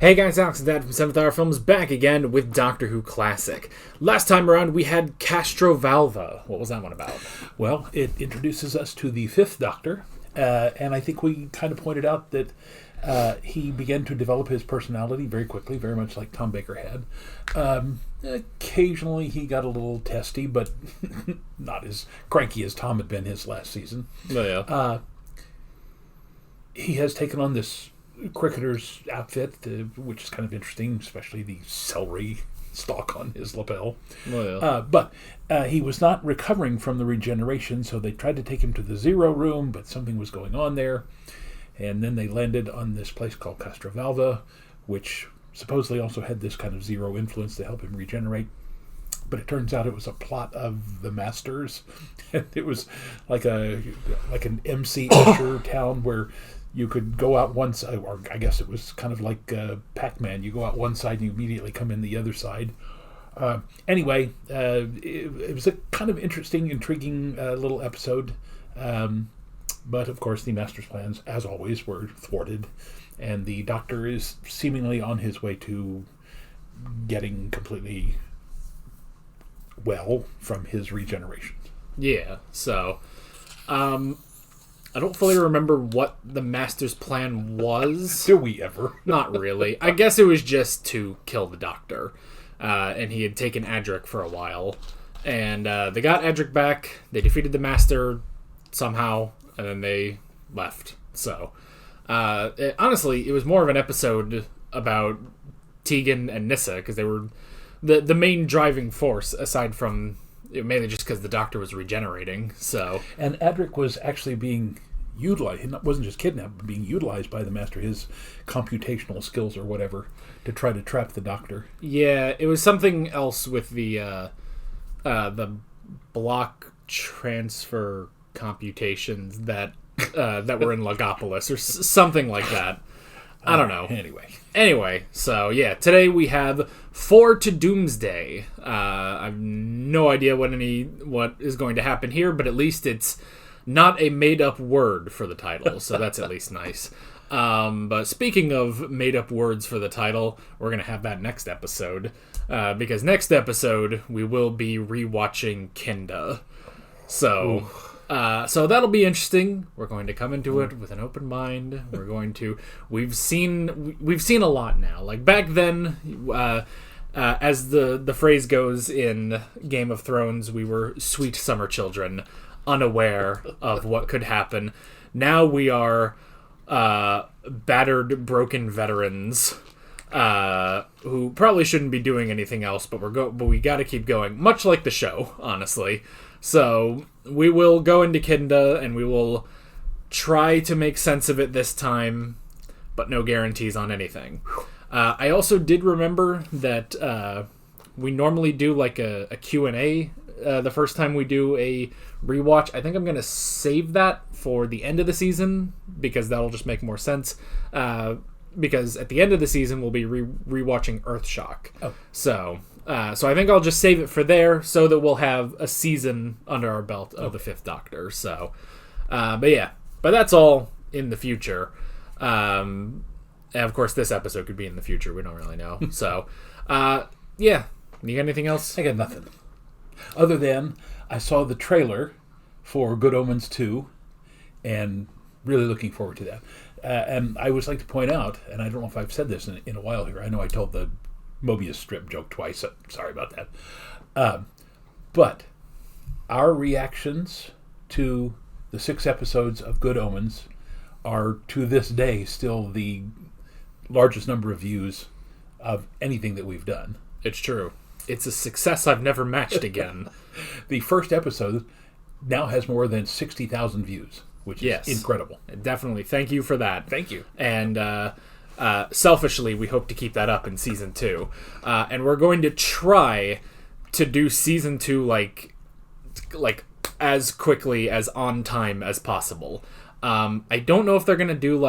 Hey guys, Alex and Dad from 7th Hour Films back again with Doctor Who Classic. Last time around we had Castrovalva. What was that one about? Well, it introduces us to the fifth Doctor, and I think we kind of pointed out that he began to develop his personality very quickly, very much like Tom Baker had. Occasionally he got a little testy, but not as cranky as Tom had been his last season. Oh, yeah. He has taken on this cricketer's outfit, which is kind of interesting, especially the celery stalk on his lapel. Oh, yeah. But he was not recovering from the regeneration, so they tried to take him to the Zero Room, but something was going on there. And then they landed on this place called Castrovalva, which supposedly also had this kind of zero influence to help him regenerate. But it turns out it was a plot of the Masters. It was like an MC Escher town where you could go out one side, or I guess it was kind of like Pac-Man. You go out one side and you immediately come in the other side. Anyway, it was a kind of interesting, intriguing little episode. But, of course, the Master's plans, as always, were thwarted. And the Doctor is seemingly on his way to getting completely well from his regeneration. Yeah, so I don't fully remember what the Master's plan was. Do we ever? Not really. I guess it was just to kill the Doctor. And he had taken Adric for a while. And they got Adric back. They defeated the Master somehow. And then they left. So, honestly, it was more of an episode about Tegan and Nyssa. Because they were the main driving force, aside from mainly just because the Doctor was regenerating. So, and Adric was actually being utilized. He wasn't just kidnapped, but being utilized by the Master, his computational skills or whatever, to try to trap the Doctor. Yeah, it was something else with the block transfer computations that were in Logopolis or something like that. I don't know. Anyway, so yeah, today we have To Doomsday. I have no idea what is going to happen here, but at least it's not a made-up word for the title, so that's at least nice. But speaking of made-up words for the title, we're going to have that next episode, because next episode we will be rewatching Kinda. So... So that'll be interesting. We're going to come into it with an open mind. We've seen a lot now. Like back then, as the phrase goes in Game of Thrones, we were sweet summer children, unaware of what could happen. Now we are battered, broken veterans who probably shouldn't be doing anything else, but we got to keep going. Much like the show, honestly. So we will go into Kinda and we will try to make sense of it this time, but no guarantees on anything. I also did remember that we normally do like a Q&A the first time we do a rewatch. I think I'm going to save that for the end of the season because that'll just make more sense. Because at the end of the season we'll be rewatching Earthshock. Oh. So I think I'll just save it for there so that we'll have a season under our belt of the Fifth Doctor. So, but that's all in the future. And of course, this episode could be in the future. We don't really know. So, yeah. You got anything else? I got nothing. Other than I saw the trailer for Good Omens 2 and really looking forward to that. And I would like to point out, and I don't know if I've said this in a while here. I know I told the Mobius strip joke twice. So sorry about that. But our reactions to the 6 episodes of Good Omens are, to this day, still the largest number of views of anything that we've done. It's true. It's a success I've never matched again. The first episode now has more than 60,000 views, which is incredible. Definitely. Thank you for that. Thank you. And selfishly, we hope to keep that up in Season 2. And we're going to try to do Season 2 like as quickly, as on time as possible. I don't know if they're going to do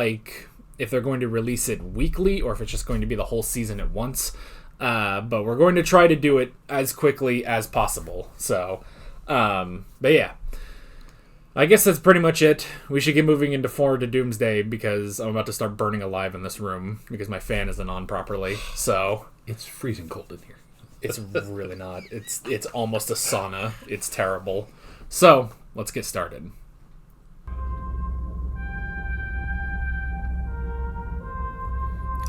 if they're going to release it weekly or if it's just going to be the whole season at once. But we're going to try to do it as quickly as possible. So, but yeah. I guess that's pretty much it. We should get moving into 4 to Doomsday because I'm about to start burning alive in this room because my fan isn't on properly. So It's freezing cold in here. it's really not. It's almost a sauna. It's terrible. So let's get started.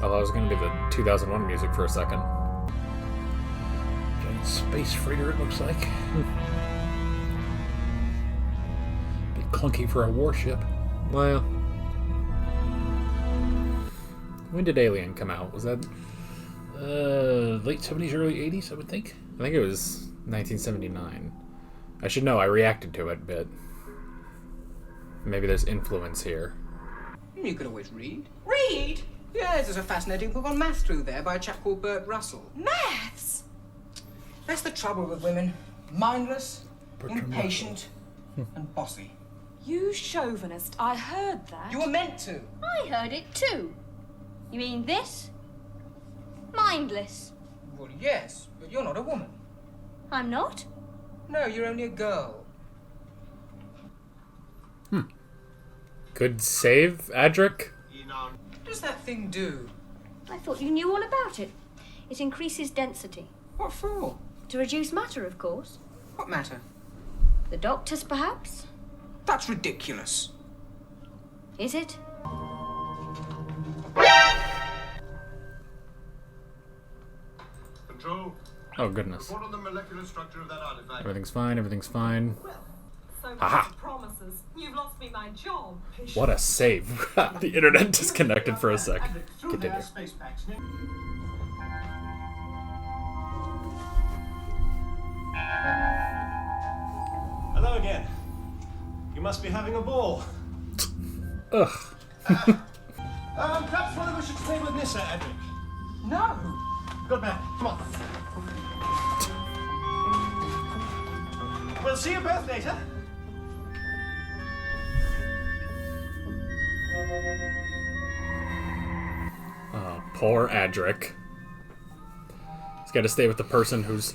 Although I was going to do the 2001 music for a second. Giant space freighter, it looks like. Bit clunky for a warship. Well, when did Alien come out? Was that? Late 70s, early 80s, I would think. I think it was 1979. I should know. I reacted to it, but maybe there's influence here. You can always read. Read? Yes, there's a fascinating book on maths through there by a chap called Bert Russell. Maths? That's the trouble with women. Mindless, Bertram impatient, and bossy. You chauvinist, I heard that. You were meant to. I heard it too. You mean this? Mindless. Well, yes, but you're not a woman. I'm not. No, you're only a girl. Good save, Adric. What does that thing do? I thought you knew all about it. It increases density. What for? To reduce matter, of course. What matter? The doctors, perhaps? That's ridiculous. Is it? Control. Oh, goodness. Report on the molecular structure of that artifact. Everything's fine. Everything's fine. So much Aha. promises. You've lost me my job. What a save. The internet disconnected for a sec. Continue. Space packs. Hello again. You must be having a ball. Ugh. Perhaps one of us should stay with Nissa, Adric. No. Good man. Come on. We'll see you both later. Oh, poor Adric. He's got to stay with the person who's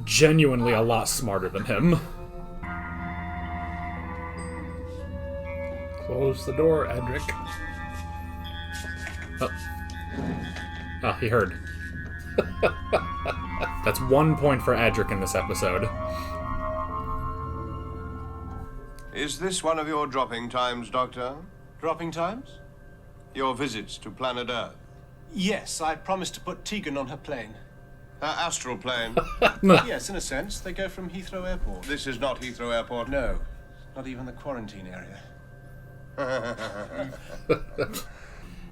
genuinely a lot smarter than him. Close the door, Adric. Oh, he heard. That's 1 point for Adric in this episode. Is this one of your dropping times, Doctor? Dropping times? Your visits to planet Earth? Yes, I promised to put Tegan on her plane. Her astral plane? Yes, in a sense. They go from Heathrow Airport. This is not Heathrow Airport. No, not even the quarantine area.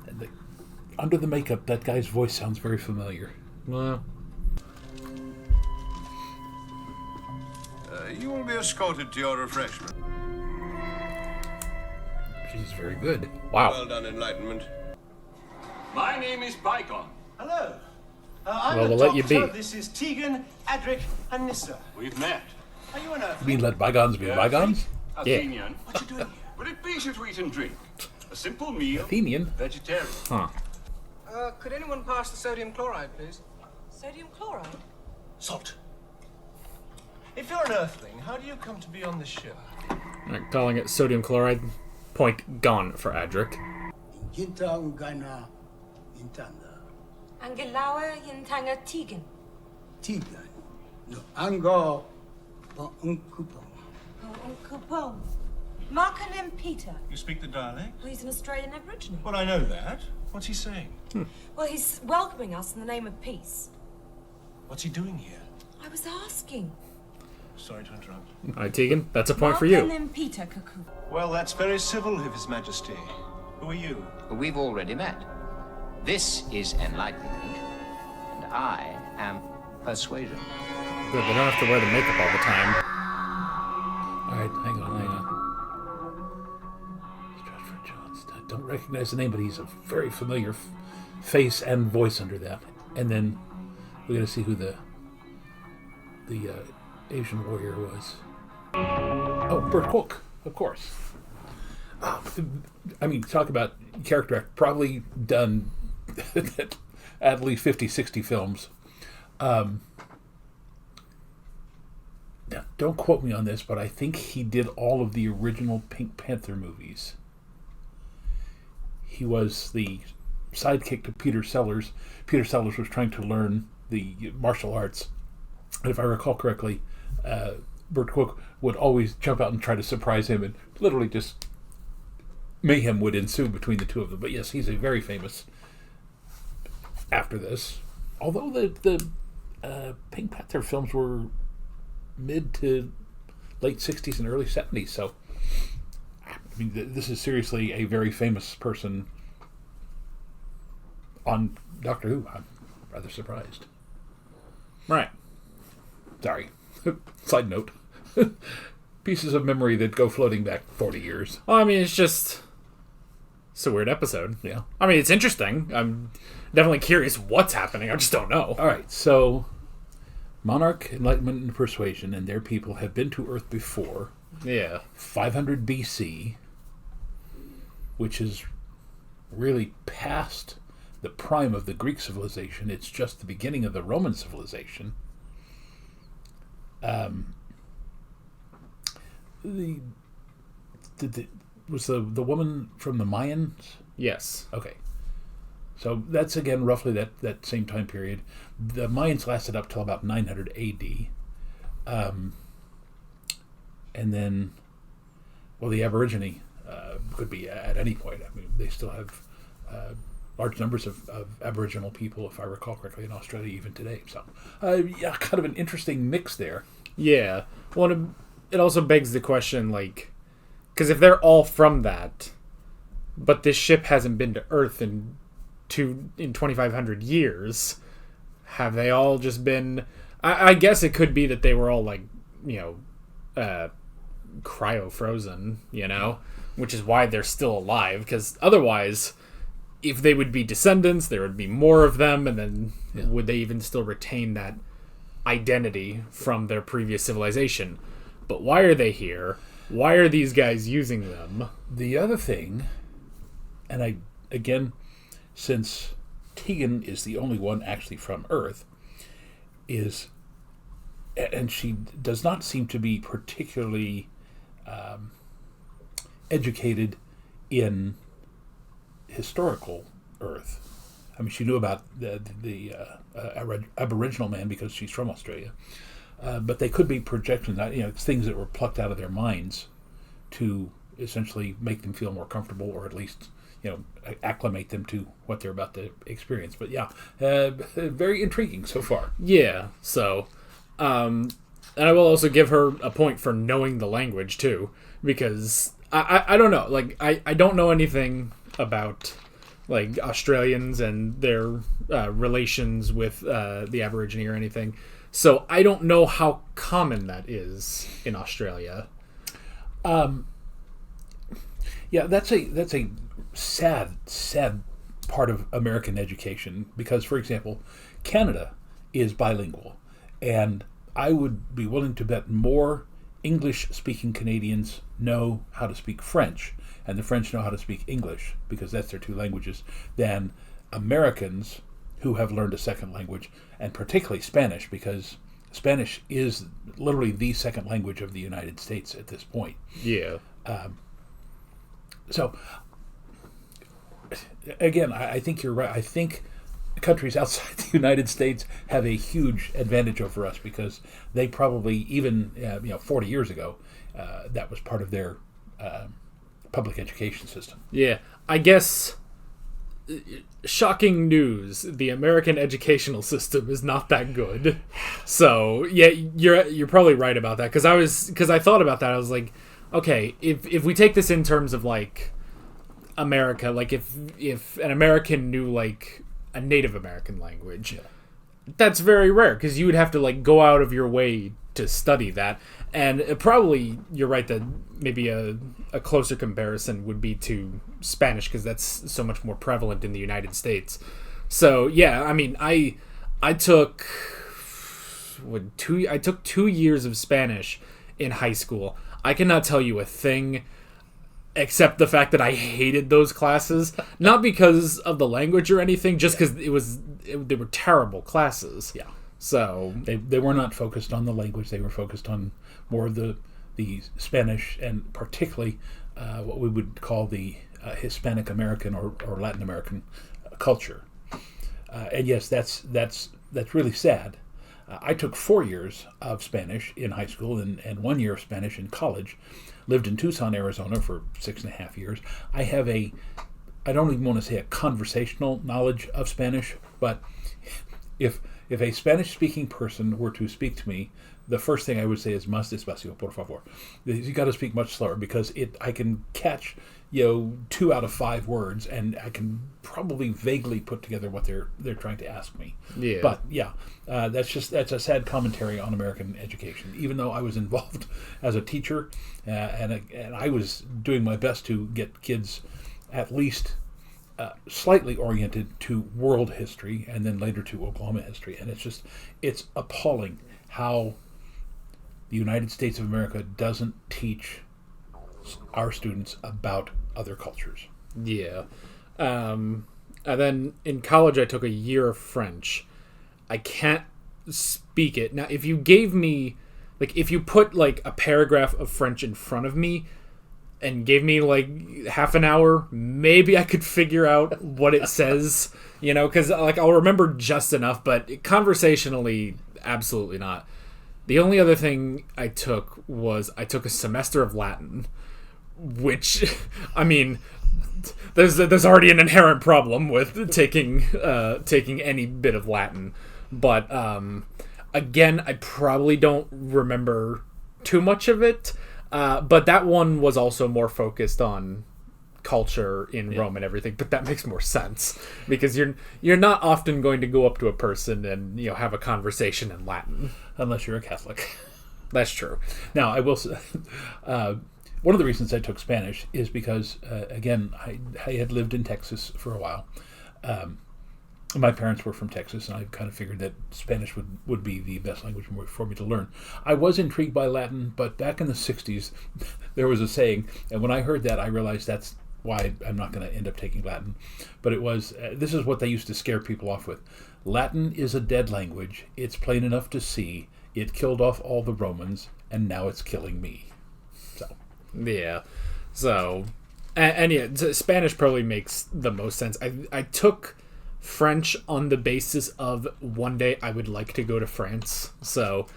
And under the makeup, that guy's voice sounds very familiar. Well, You will be escorted to your refreshment. She's very good. wow. Well done, Enlightenment. My name is Bygone. Hello. I'm Well, the we'll let you doctor. be. This is Tegan, Adric, and Nissa. We've met. Are you an Earth? You mean let bygones be bygones? Athenian. What you doing here? Would it please you to eat and drink? A simple meal. Athenian? Vegetarian. Huh. Could anyone pass the sodium chloride, please? Sodium chloride? Salt. If you're an Earthling, how do you come to be on this ship? Alright, calling it sodium chloride. Point gone for Adric. Jinta Ungana Intanda. Angelawa Yintanga Tegan. Tigan. No, Ango Unkupong. Kupong. Markanem Peter. You speak the dialect? Well, he's an Australian Aborigine. Well, I know that. What's he saying? Well, he's welcoming us in the name of peace. What's he doing here? I was asking. Sorry to interrupt. Alright, Tegan, that's a point for you. Markanem Peter Cuckoo. Well, that's very civil of His Majesty. Who are you? We've already met. This is enlightenment, and I am persuasion. Good, they don't have to wear the makeup all the time. Alright, hang on. Stratford Johnston. I don't recognize the name, but he's a very familiar face and voice under that. And then we're going to see who the Asian warrior was. Oh, Bert Hook, of course. I mean, talk about character act. Probably done at least 50, 60 films. Now, don't quote me on this, but I think he did all of the original Pink Panther movies. He was the sidekick to Peter Sellers. Peter Sellers was trying to learn the martial arts. And if I recall correctly, Burt Cook would always jump out and try to surprise him, and literally just mayhem would ensue between the two of them. But yes, he's a very famous after this. Although the Pink Panther films were mid to late 60s and early 70s, so I mean, this is seriously a very famous person on Doctor Who. I'm rather surprised. Right. Sorry. Side note. Pieces of memory that go floating back 40 years. Well, I mean, it's a weird episode. Yeah. I mean, it's interesting. I'm definitely curious what's happening. I just don't know. All right, so Monarch, Enlightenment, and Persuasion and their people have been to Earth before. Yeah. 500 BC, which is really past the prime of the Greek civilization. It's just the beginning of the Roman civilization. Was the woman from the Mayans? Yes. Okay. So that's, again, roughly that same time period. The Mayans lasted up till about 900 AD. And then, well, the Aborigine could be at any point. I mean, they still have large numbers of Aboriginal people, if I recall correctly, in Australia even today. So, yeah, kind of an interesting mix there. Yeah. Well, it also begs the question, like, because if they're all from that, but this ship hasn't been to Earth in 2,500 years, have they all just been... I guess it could be that they were all, like, cryo-frozen, which is why they're still alive, because otherwise, if they would be descendants, there would be more of them, and then would they even still retain that identity from their previous civilization? But why are they here? Why are these guys using them? The other thing, and again, since Tegan is the only one actually from Earth, is, and she does not seem to be particularly educated in historical Earth. I mean, she knew about the Aboriginal man because she's from Australia. But they could be projections, things that were plucked out of their minds to essentially make them feel more comfortable, or at least, acclimate them to what they're about to experience. But yeah, very intriguing so far. Yeah, so, and I will also give her a point for knowing the language too, because I don't know, like, I don't know anything about, like, Australians and their relations with the Aborigine or anything. So I don't know how common that is in Australia. Yeah, that's a sad part of American education, because, for example, Canada is bilingual, and I would be willing to bet more English-speaking Canadians know how to speak French, and the French know how to speak English, because that's their two languages, than Americans who have learned a second language, and particularly Spanish, because Spanish is literally the second language of the United States at this point. Yeah. So, again, I think you're right. I think countries outside the United States have a huge advantage over us, because they probably, even 40 years ago, that was part of their public education system. Yeah, I guess... Shocking news, the American educational system is not that good. So, yeah, you're probably right about that, because I thought about that. I was like, okay, if we take this in terms of, like, America, like, if an American knew, like, a Native American language, that's very rare, because you would have to, like, go out of your way to study that. And probably you're right that maybe a closer comparison would be to Spanish, because that's so much more prevalent in the United States. So yeah, I mean, I took 2 years of Spanish in high school. I cannot tell you a thing except the fact that I hated those classes, not because of the language or anything, just because they were terrible classes. Yeah. So they were not focused on the language. They were focused on more of the Spanish, and particularly what we would call the Hispanic American or Latin American culture. And yes, that's really sad. I took 4 years of Spanish in high school and 1 year of Spanish in college. Lived in Tucson, Arizona for 6.5 years. I have I don't even want to say a conversational knowledge of Spanish, but if a Spanish-speaking person were to speak to me, the first thing I would say is "más despacio, por favor." You got to speak much slower, because I can catch 2 out of 5 words, and I can probably vaguely put together what they're trying to ask me. Yeah. But yeah, that's a sad commentary on American education. Even though I was involved as a teacher, and I was doing my best to get kids at least slightly oriented to world history, and then later to Oklahoma history, and it's appalling how the United States of America doesn't teach our students about other cultures. Yeah. And then in college, I took a year of French. I can't speak it. Now, if you gave me, if you put, a paragraph of French in front of me and gave me, half an hour, maybe I could figure out what it says, because, I'll remember just enough, but conversationally, absolutely not. The only other thing I took was I took a semester of Latin, which, I mean, there's already an inherent problem with taking any bit of Latin, but again, I probably don't remember too much of it, but that one was also more focused on culture in Rome and everything, but that makes more sense because you're not often going to go up to a person and have a conversation in Latin unless you're a Catholic. That's true. Now, I will say, one of the reasons I took Spanish is because, again, I had lived in Texas for a while. My parents were from Texas, and I kind of figured that Spanish would be the best language for me to learn. I was intrigued by Latin, but back in the 60s, there was a saying, and when I heard that, I realized that's why I'm not going to end up taking Latin. But it was, this is what they used to scare people off with. Latin is a dead language. It's plain enough to see. It killed off all the Romans, and now it's killing me. So. Yeah. So, and yeah, Spanish probably makes the most sense. I took French on the basis of one day I would like to go to France. So,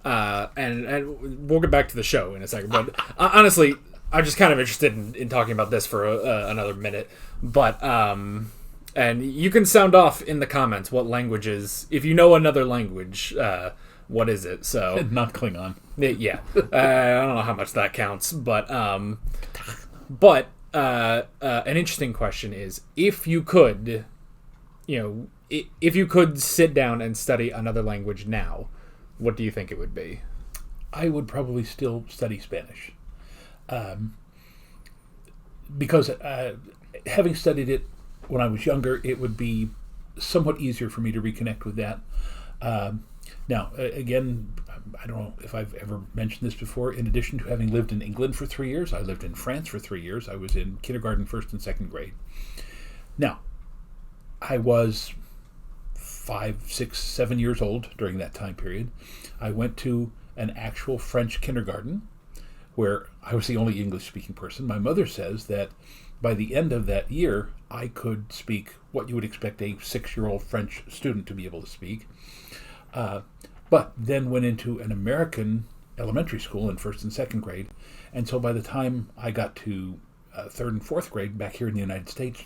and we'll get back to the show in a second. But honestly, I'm just kind of interested in talking about this for another minute. But, and you can sound off in the comments what languages, if you know another language, what is it? So not Klingon. Yeah. I don't know how much that counts, but an interesting question is, if you could, if you could sit down and study another language now, what do you think it would be? I would probably still study Spanish. Because having studied it when I was younger, it would be somewhat easier for me to reconnect with that. Now, again, I don't know if I've ever mentioned this before. In addition to having lived in England for 3 years, I lived in France for 3 years. I was in kindergarten, first and second grade. Now, I was 5, 6, 7 years old during that time period. I went to an actual French kindergarten where I was the only English-speaking person. My mother says that by the end of that year, I could speak what you would expect a 6-year-old French student to be able to speak. But then went into an American elementary school in first and second grade. And so by the time I got to third and fourth grade back here in the United States,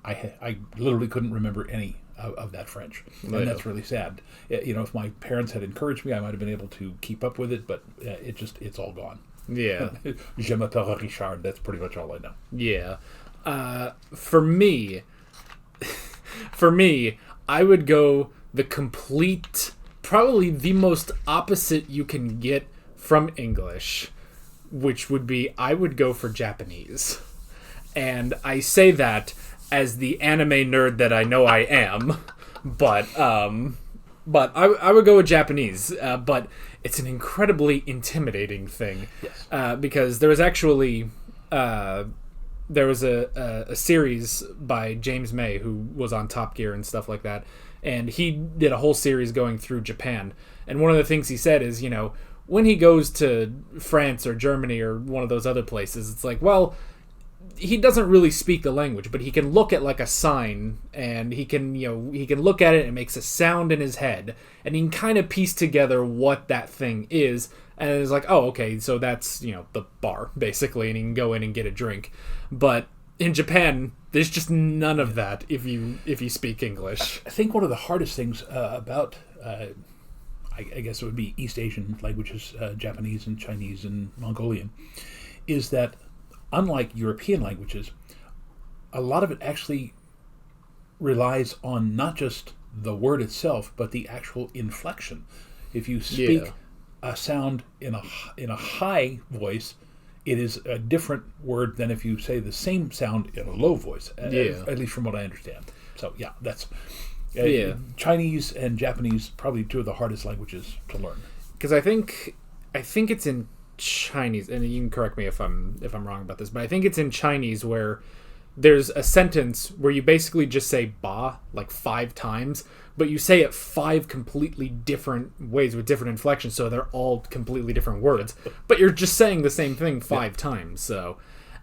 I literally couldn't remember any of that French. And that's really sad. If my parents had encouraged me, I might have been able to keep up with it, but it's all gone. Yeah. Je m'appelle Richard. That's pretty much all I know. Yeah. For me, I would go the complete, probably the most opposite you can get from English, which would be I would go for Japanese. And I say that as the anime nerd that I know I am, but I would go with Japanese. But it's an incredibly intimidating thing. Yes. Because there was actually there was a series by James May who was on Top Gear and stuff like that, and he did a whole series going through Japan. And one of the things he said is, you know, when he goes to France or Germany or one of those other places, it's like, well, he doesn't really speak the language, but he can look at like a sign, and he can look at it and it makes a sound in his head, and he can kind of piece together what that thing is, and it's like, oh, okay, so that's, you know, the bar basically, and he can go in and get a drink. But in Japan, there's just none of that if you speak English. I think one of the hardest things about I guess it would be East Asian languages, Japanese and Chinese and Mongolian, is that unlike European languages, a lot of it actually relies on not just the word itself, but the actual inflection. If you speak a sound in a high voice, it is a different word than if you say the same sound in a low voice, at least from what I understand. So, yeah, that's... Chinese and Japanese, probably two of the hardest languages to learn. Because I think it's in Chinese, and you can correct me if I'm wrong about this, but I think it's in Chinese where there's a sentence where you basically just say ba like 5 times, but you say it 5 completely different ways with different inflections, so they're all completely different words, but you're just saying the same thing 5 times. So,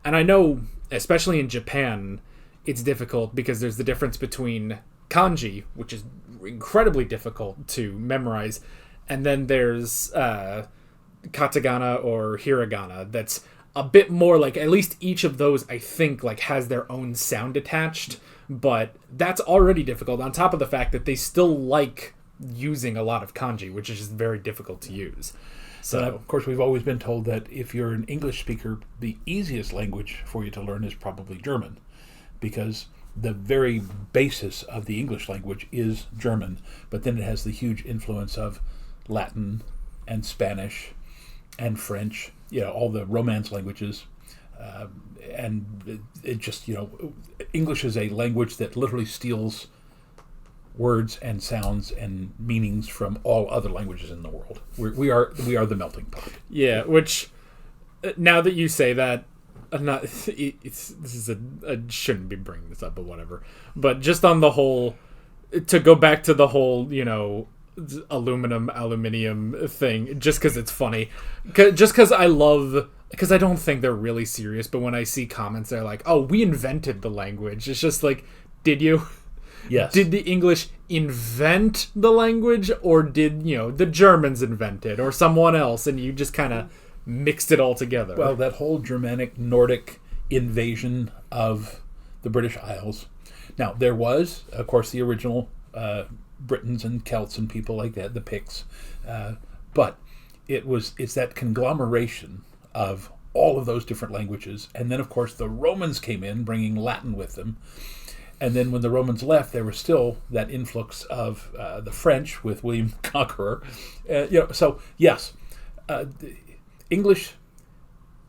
and I know, especially in Japan, it's difficult because there's the difference between kanji, which is incredibly difficult to memorize, and then there's katakana or hiragana that's a bit more like, at least each of those I think like has their own sound attached, but that's already difficult on top of the fact that they still like using a lot of kanji, which is just very difficult to use. So of course we've always been told that if you're an English speaker, the easiest language for you to learn is probably German, because the very basis of the English language is German, but then it has the huge influence of Latin and Spanish and French, you know, all the Romance languages, and it just, you know, English is a language that literally steals words and sounds and meanings from all other languages in the world. We are the melting pot. Yeah, which now that you say that, I shouldn't be bringing this up, but whatever. But just on the whole, to go back to the whole, you know, aluminium thing, just because it's funny, just because I don't think they're really serious, but when I see comments, they're like, oh, we invented the language. It's just like, did you? Yes. Did the English invent the language, or did, you know, the Germans invent it, or someone else, and you just kind of mixed it all together? Well, that whole Germanic Nordic invasion of the British Isles. Now, there was, of course, the original Britons and Celts and people like that, the Picts, but it's that conglomeration of all of those different languages, and then, of course, the Romans came in, bringing Latin with them. And then when the Romans left, there was still that influx of the French with William the Conqueror. You know, so yes, English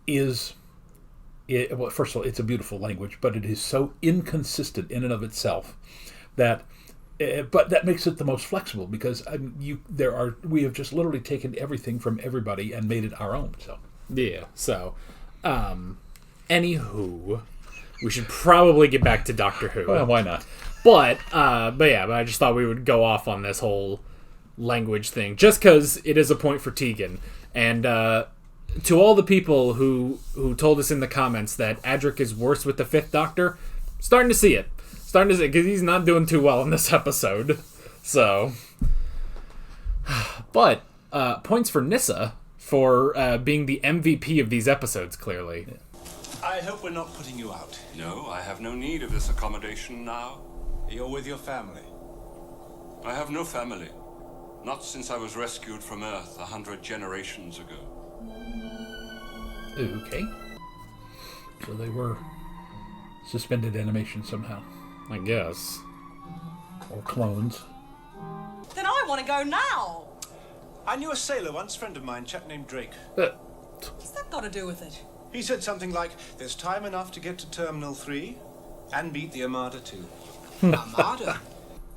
is, well, first of all, it's a beautiful language, but it is so inconsistent in and of itself that, but that makes it the most flexible, because we have just literally taken everything from everybody and made it our own. So yeah. So, anywho, we should probably get back to Doctor Who. Well, why not? But I just thought we would go off on this whole language thing, just because it is a point for Tegan. And to all the people who told us in the comments that Adric is worse with the 5th Doctor, starting to see it. Because he's not doing too well in this episode. So, but points for Nyssa for being the MVP of these episodes, clearly. I hope we're not putting you out. No, I have no need of this accommodation now. You're with your family. I have no family. Not since I was rescued from Earth 100 generations ago. Okay. So they were suspended animation somehow. I guess. Or clones. Then I want to go now. I knew a sailor once, friend of mine, chap named Drake. What's that got to do with it? He said something like, there's time enough to get to Terminal 3 and beat the Armada too. Armada?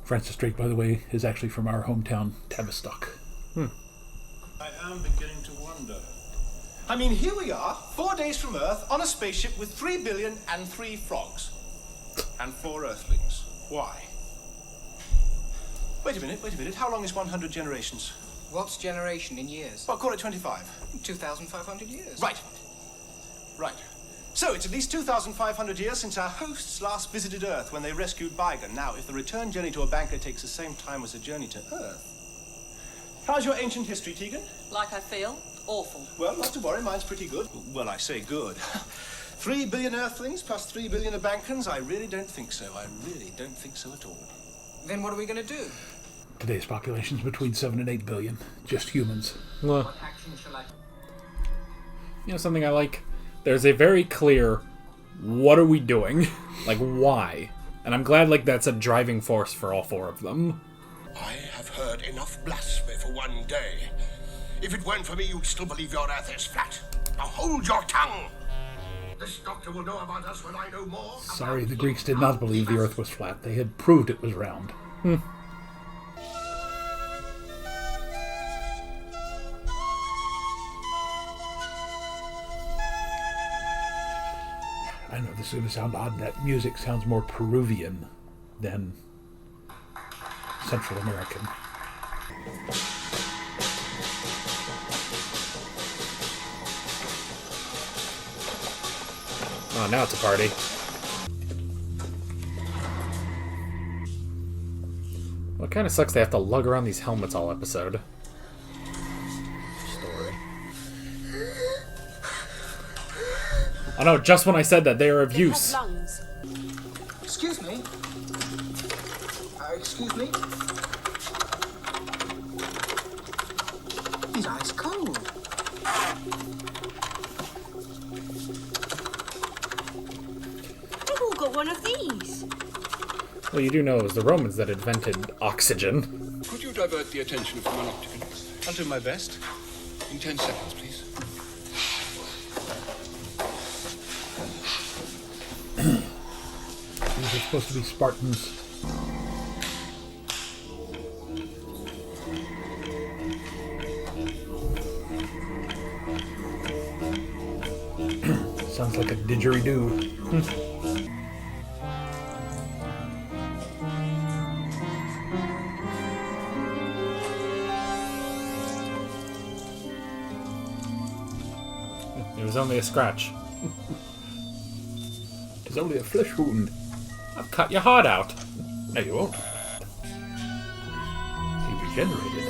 Francis Drake, by the way, is actually from our hometown, Tavistock. I am beginning to wonder. I mean, here we are, 4 days from Earth, on a spaceship with 3 billion and 3 frogs. And 4 Earthlings. Why? Wait a minute. How long is 100 generations? What's generation in years? Well, call it 25. 2,500 years. Right. So, it's at least 2,500 years since our hosts last visited Earth when they rescued Bygone. Now, if the return journey to a banker takes the same time as a journey to Earth... How's your ancient history, Tegan? Like I feel? Awful. Well, not to worry, mine's pretty good. Well, I say good. 3 billion Earthlings plus 3 billion of Bankans? I really don't think so. I really don't think so at all. Then what are we going to do? Today's population's between 7 and 8 billion. Just humans. Well, What action shall I... you know something I like? There's a very clear, what are we doing? Like, why? And I'm glad, like, that's a driving force for all 4 of them. I have heard enough blasphemy for one day. If it weren't for me, you'd still believe your Earth is flat. Now hold your tongue! This doctor will know about us when I know more. Sorry, the Greeks did not believe the Earth was flat. They had proved it was round. I know this is going to sound odd. That music sounds more Peruvian than Central American. Oh, now it's a party. Well, it kind of sucks they have to lug around these helmets all episode. Story. Oh no, just when I said that, they are of use. Excuse me? Excuse me? He's ice cold. They've all got one of these. Well, you do know it was the Romans that invented oxygen. Could you divert the attention from an optical? I'll do my best. In 10 seconds, please. These are supposed to be Spartans. Sounds like a didgeridoo. It was only a scratch. It's only a flesh wound. I've cut your heart out. No, you won't. He regenerated.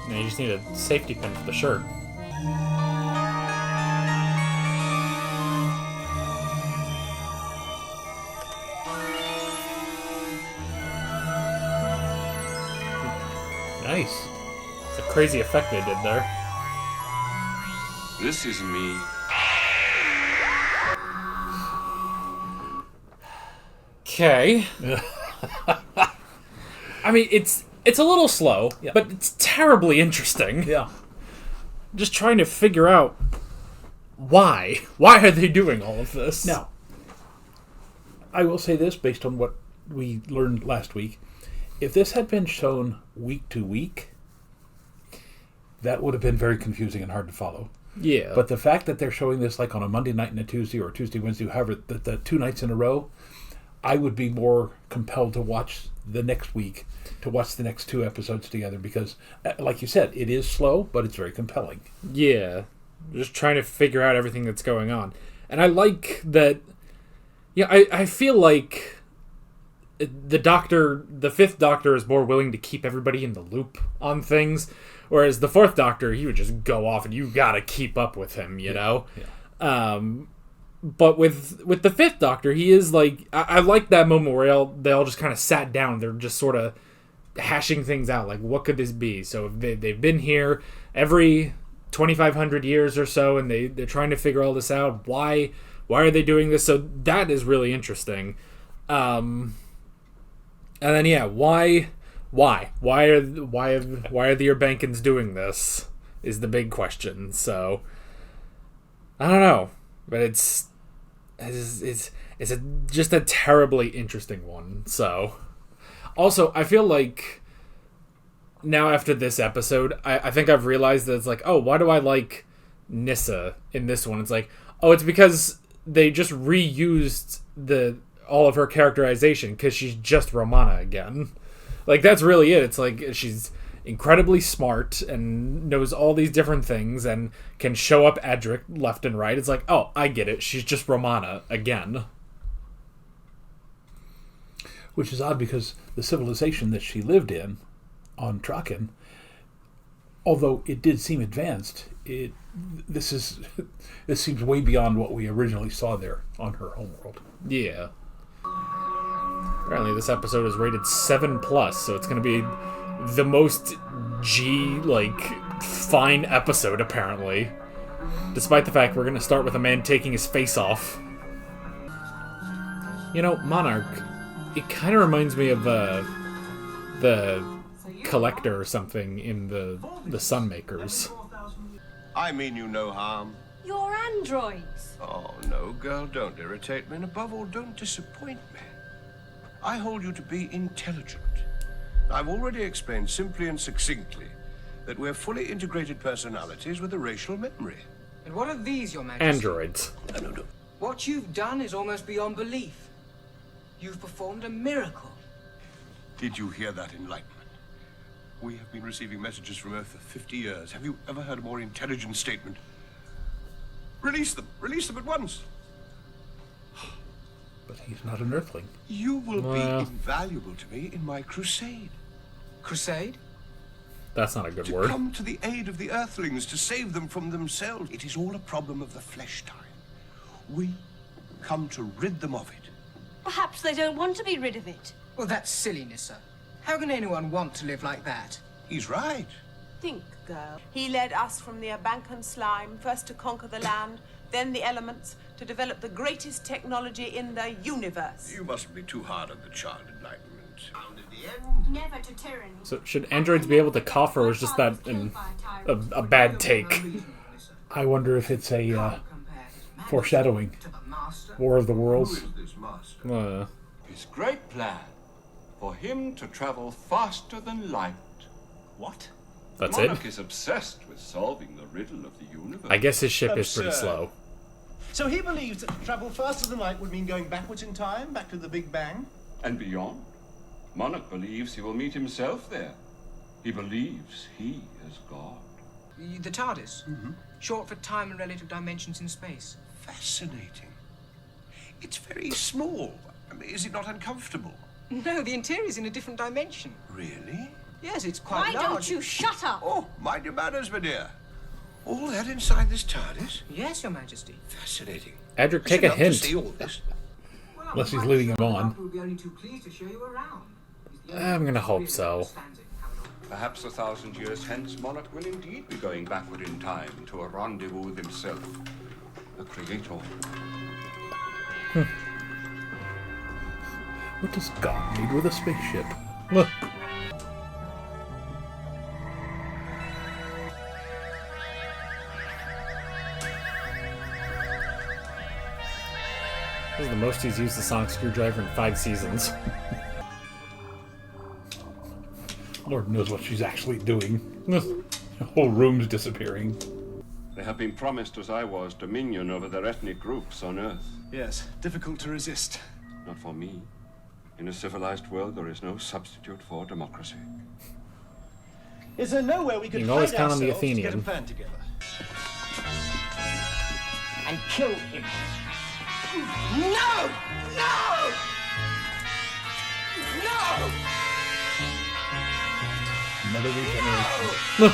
Now you just need a safety pin for the shirt. Nice. It's a crazy effect they did there. This is me. Okay. I mean, it's a little slow, Yeah. but it's terribly interesting. Yeah. Just trying to figure out why. Why are they doing all of this? Now, I will say this based on what we learned last week. If this had been shown week to week, that would have been very confusing and hard to follow. Yeah. But the fact that they're showing this like on a Monday night and a Tuesday or Tuesday, Wednesday, however, the 2 nights in a row, I would be more compelled to watch the next week, to watch the next 2 episodes together because, like you said, it is slow, but it's very compelling. Yeah. Just trying to figure out everything that's going on. And I like that... Yeah, I feel like the 5th Doctor is more willing to keep everybody in the loop on things, whereas the 4th Doctor, he would just go off and you gotta keep up with him, you know? Yeah. But with the 5th Doctor, he is like... I like that moment where they all just kind of sat down. They're just sort of hashing things out. Like, what could this be? So they've been here every 2,500 years or so, and they're trying to figure all this out. Why are they doing this? So that is really interesting. And then, yeah, why are the Urbankans doing this? Is the big question. So I don't know, but it's just a terribly interesting one. So also, I feel like now after this episode, I think I've realized that it's like, oh, why do I like Nyssa in this one? It's like, oh, it's because they just reused all of her characterization, because she's just Romana again. Like, that's really it. It's like she's incredibly smart and knows all these different things and can show up Adric left and right. It's like, oh, I get it. She's just Romana again. Which is odd because the civilization that she lived in on Traken, although it did seem advanced, this seems way beyond what we originally saw there on her homeworld. Yeah. Apparently this episode is rated 7+, so it's going to be the most fine episode, apparently. Despite the fact we're going to start with a man taking his face off. You know, Monarch, it kind of reminds me of the Collector or something in the Sunmakers. I mean you no harm. You're androids. Oh, no, girl, don't irritate me, and above all, don't disappoint me. I hold you to be intelligent. I've already explained simply and succinctly that we're fully integrated personalities with a racial memory. And what are these, Your Majesty? Androids. No. What you've done is almost beyond belief. You've performed a miracle. Did you hear that, Enlightenment? We have been receiving messages from Earth for 50 years. Have you ever heard a more intelligent statement? Release them! Release them at once! But he's not an Earthling. You will be invaluable to me in my crusade. Crusade? That's not a good to word. Come to the aid of the Earthlings, to save them from themselves. It is all a problem of the flesh time. We come to rid them of it. Perhaps they don't want to be rid of it. Well, that's silliness, sir. How can anyone want to live like that? He's right. Think, girl. He led us from the Abankan slime, first to conquer the land, then the elements, to develop the greatest technology in the universe. You mustn't be too hard on the child, Enlightenment. Never to tyranny. So should androids be able to cough, or is just that a bad take? I wonder if it's a foreshadowing. War of the Worlds. His great plan, for him to travel faster than light. What? That's Monarch it? is obsessed with solving the riddle of the universe. I guess his ship is pretty slow. So he believes that to travel faster than light would mean going backwards in time, back to the Big Bang? And beyond. Monarch believes he will meet himself there. He believes he is God. The TARDIS? Mm-hmm. Short for time and relative dimensions in space. Fascinating. It's very small. I mean, is it not uncomfortable? No, the interior's in a different dimension. Really? Yes, it's quite large. Why don't you shut up? Oh, mind your manners, my dear. All that inside this TARDIS? Yes, Your Majesty. Fascinating. Adric, take a hint. To see all this. Unless he's leading him on. We'll be only too pleased to show you around. I'm gonna hope so. Perhaps 1,000 years hence, Monarch will indeed be going backward in time to a rendezvous with himself, the Creator. What does God need with a spaceship? Look. This is the most he's used the sonic screwdriver in 5 seasons. Lord knows what she's actually doing. The whole room's disappearing. They have been promised, as I was, dominion over their ethnic groups on Earth. Yes, difficult to resist. Not for me. In a civilized world, there is no substitute for democracy. Is there nowhere we could You can always hide count on the ourselves to get a Athenian. plan together? And kill him. No! No! No! Another regeneration.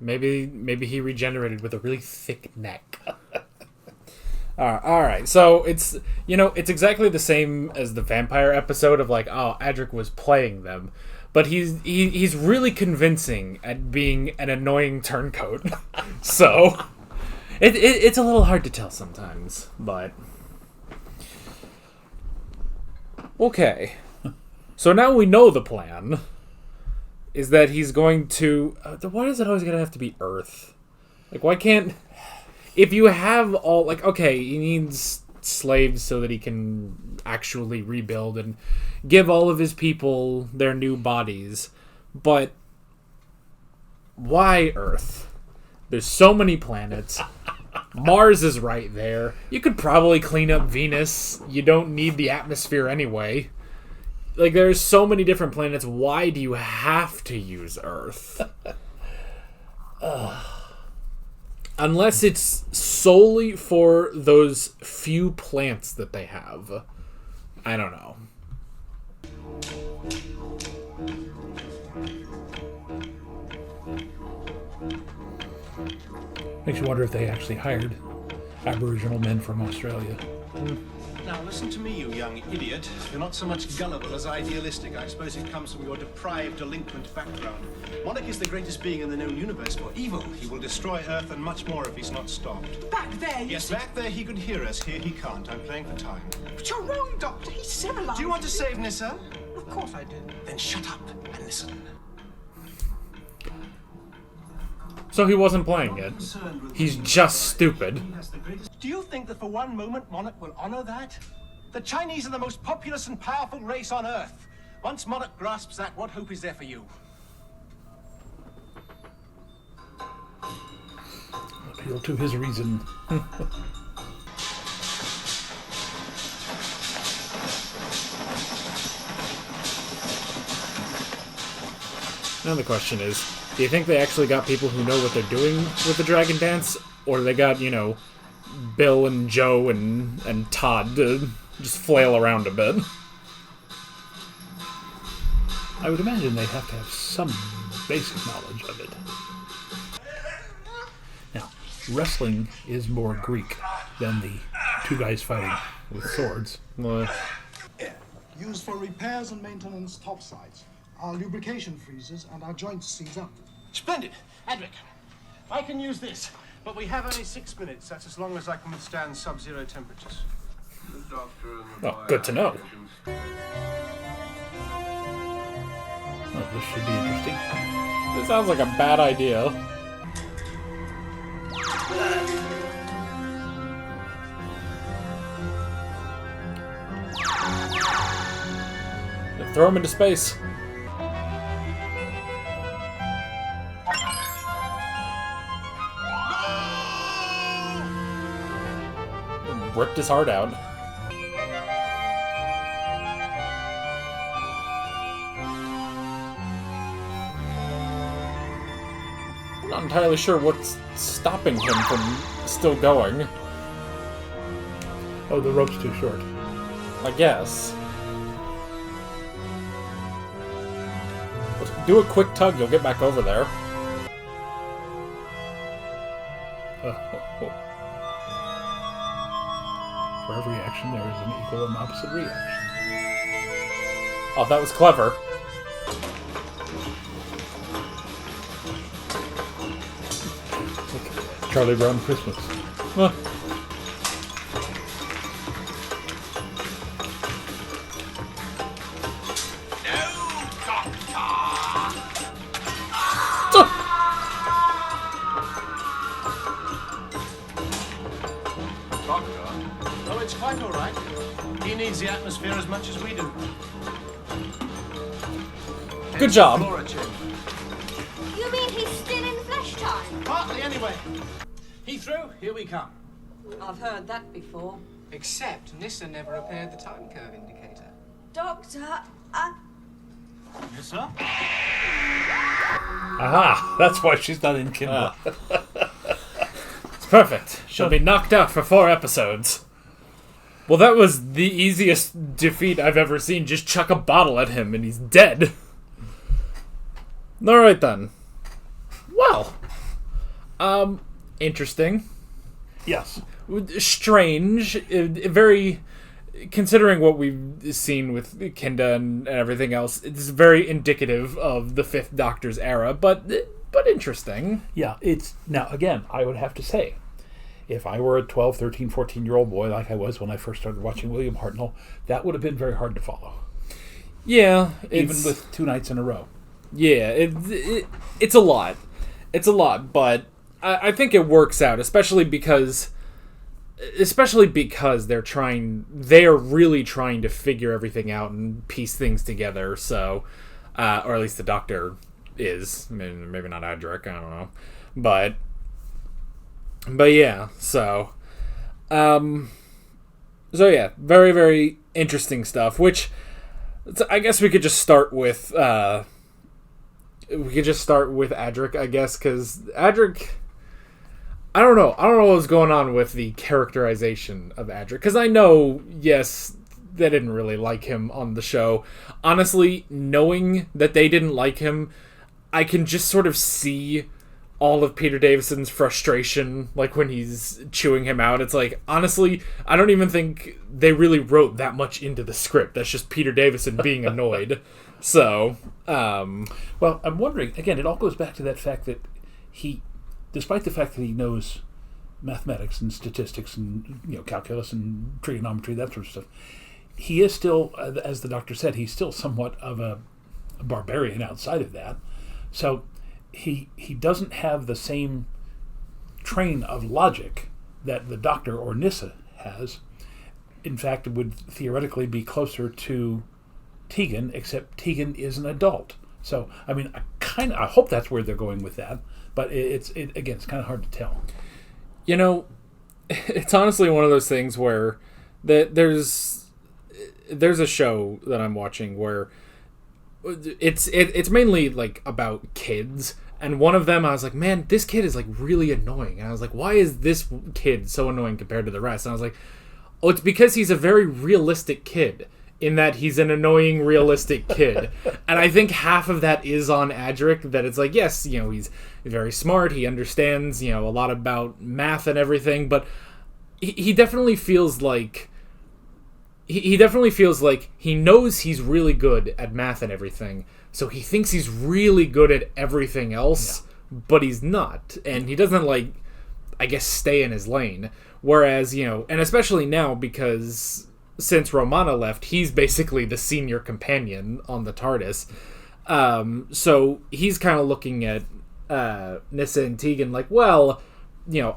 Maybe he regenerated with a really thick neck. All right. So it's exactly the same as the vampire episode of like, oh, Adric was playing them, but he's really convincing at being an annoying turncoat. So it's a little hard to tell sometimes, but okay. So now we know the plan is that he's going to. Why is it always gonna have to be Earth? Like, why can't? If you have all, like, okay, he needs slaves so that he can actually rebuild and give all of his people their new bodies, but why Earth? There's so many planets. Mars is right there. You could probably clean up Venus. You don't need the atmosphere anyway. Like, there's so many different planets. Why do you have to use Earth? Unless it's solely for those few plants that they have. I don't know. Makes you wonder if they actually hired Aboriginal men from Australia. Now, listen to me, you young idiot. You're not so much gullible as idealistic. I suppose it comes from your deprived, delinquent background. Monarch is the greatest being in the known universe for evil. He will destroy Earth and much more if he's not stopped. Back there, you Yes, back there he could hear us. Here he can't. I'm playing for time. But you're wrong, Doctor. He's civilized. Do you want to save Nissa? Of course I do. Then shut up and listen. So he wasn't playing it. He's just stupid. Do you think that for one moment Monarch will honor that? The Chinese are the most populous and powerful race on Earth. Once Monarch grasps that, what hope is there for you? Appeal to his reason. Now the question is, do you think they actually got people who know what they're doing with the Dragon Dance? Or they got, you know, Bill and Joe and Todd to just flail around a bit? I would imagine they'd have to have some basic knowledge of it. Now, wrestling is more Greek than the two guys fighting with swords. Used for repairs and maintenance topsides. Our lubrication freezes and our joints seize up. Splendid. Adric, I can use this, but we have only 6 minutes. That's as long as I can withstand sub-zero temperatures. Oh, good to know. Well, this should be interesting. This sounds like a bad idea. Throw him into space. Ripped his heart out. I'm not entirely sure what's stopping him from still going. Oh, the rope's too short. I guess. Do a quick tug, you'll get back over there. For every action, there is an equal and opposite reaction. Oh, that was clever. Charlie Brown Christmas. Huh. Oh, it's quite all right. He needs the atmosphere as much as we do. Good job. You mean he's still in flesh time? Partly, anyway. He through, here we come. I've heard that before. Except Nissa never repaired the time curve indicator. Doctor, Nissa? Aha! That's why she's not in Kindle. It's perfect. She'll be knocked out for 4 episodes. Well, that was the easiest defeat I've ever seen. Just chuck a bottle at him and he's dead. Alright then. Well. Interesting. Yes. Strange. Very... Considering what we've seen with Kinda and everything else, it's very indicative of the Fifth Doctor's era, but interesting. Yeah, it's... Now, again, I would have to say, if I were a 12, 13, 14-year-old boy like I was when I first started watching William Hartnell, that would have been very hard to follow. Yeah. Even with 2 nights in a row. Yeah, it's a lot. It's a lot, but I think it works out, especially because they're really trying to figure everything out and piece things together, so, or at least the Doctor is. I mean, maybe not Adric, I don't know. But But yeah, so yeah, very, very interesting stuff, which I guess we could just start with Adric, I guess, because Adric, I don't know what's going on with the characterization of Adric, because I know, yes, they didn't really like him on the show. Honestly, knowing that they didn't like him, I can just sort of see all of Peter Davison's frustration, like when he's chewing him out. It's like, honestly, I don't even think they really wrote that much into the script. That's just Peter Davison being annoyed. So, well, I'm wondering, again, it all goes back to that fact that he, despite the fact that he knows mathematics and statistics and, calculus and trigonometry, that sort of stuff, he is still, as the doctor said, he's still somewhat of a barbarian outside of that. So he doesn't have the same train of logic that the doctor or Nyssa has. In fact, it would theoretically be closer to Tegan, except Tegan is an adult. So, I mean, I hope that's where they're going with that, but it's kind of hard to tell. It's honestly one of those things where there's a show that I'm watching where it's mainly like about kids, and one of them I was like, man, this kid is like really annoying, and I was like, why is this kid so annoying compared to the rest? And I was like, oh, it's because he's a very realistic kid, in that he's an annoying realistic kid. And I think half of that is on Adric, that it's like, yes, he's very smart, he understands a lot about math and everything, but he definitely feels like he knows he's really good at math and everything, so he thinks he's really good at everything else, but he's not. And he doesn't, I guess, stay in his lane. Whereas, and especially now, because since Romana left, he's basically the senior companion on the TARDIS. So he's kind of looking at Nyssa and Tegan like, well,